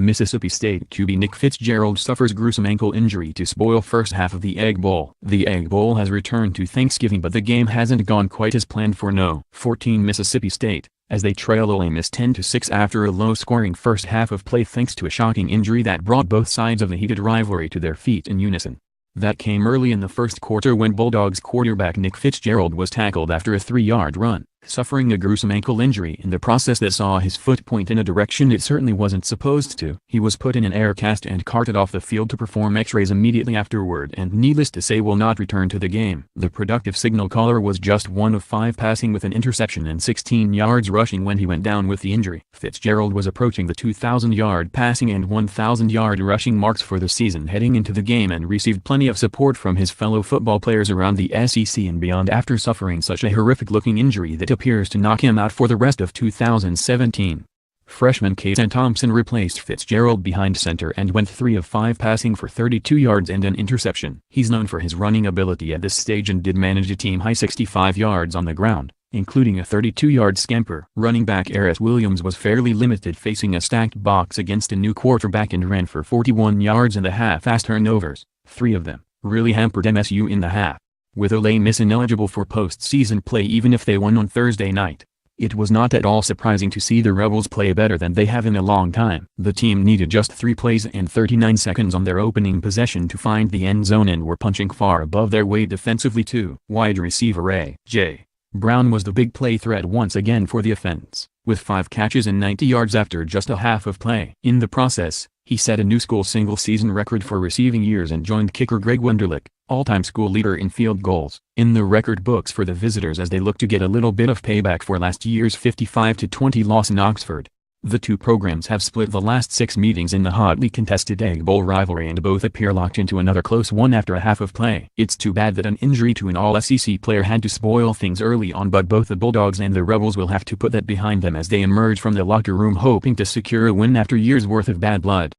Mississippi State QB Nick Fitzgerald suffers gruesome ankle injury to spoil first half of the Egg Bowl. The Egg Bowl has returned to Thanksgiving, but the game hasn't gone quite as planned for No. 14 Mississippi State, as they trail Ole Miss 10-6 after a low-scoring first half of play thanks to a shocking injury that brought both sides of the heated rivalry to their feet in unison. That came early in the first quarter when Bulldogs quarterback Nick Fitzgerald was tackled after a 3-yard run, suffering a gruesome ankle injury in the process that saw his foot point in a direction it certainly wasn't supposed to. He was put in an air cast and carted off the field to perform x-rays immediately afterward and needless to say will not return to the game. The productive signal caller was just 1 of 5 passing with an interception and 16 yards rushing when he went down with the injury. Fitzgerald was approaching the 2,000-yard passing and 1,000-yard rushing marks for the season heading into the game and received plenty of support from his fellow football players around the SEC and beyond after suffering such a horrific-looking injury that appears to knock him out for the rest of 2017. Freshman Kaden Thompson replaced Fitzgerald behind center and went 3 of 5 passing for 32 yards and an interception. He's known for his running ability at this stage and did manage a team-high 65 yards on the ground, including a 32-yard scamper. Running back Eris Williams was fairly limited facing a stacked box against a new quarterback and ran for 41 yards and a half-ass turnovers, 3 of them really hampered MSU in the half. With Ole Miss ineligible for postseason play even if they won on Thursday night, it was not at all surprising to see the Rebels play better than they have in a long time. The team needed just 3 plays and 39 seconds on their opening possession to find the end zone and were punching far above their weight defensively too. Wide receiver A.J. Brown was the big play threat once again for the offense, with 5 catches and 90 yards after just a half of play. In the process, he set a new school single-season record for receiving years and joined kicker Greg Wunderlich, all-time school leader in field goals, in the record books for the visitors as they look to get a little bit of payback for last year's 55-20 loss in Oxford. The two programs have split the last 6 meetings in the hotly contested Egg Bowl rivalry and both appear locked into another close one after a half of play. It's too bad that an injury to an All-SEC player had to spoil things early on, but both the Bulldogs and the Rebels will have to put that behind them as they emerge from the locker room hoping to secure a win after years worth of bad blood.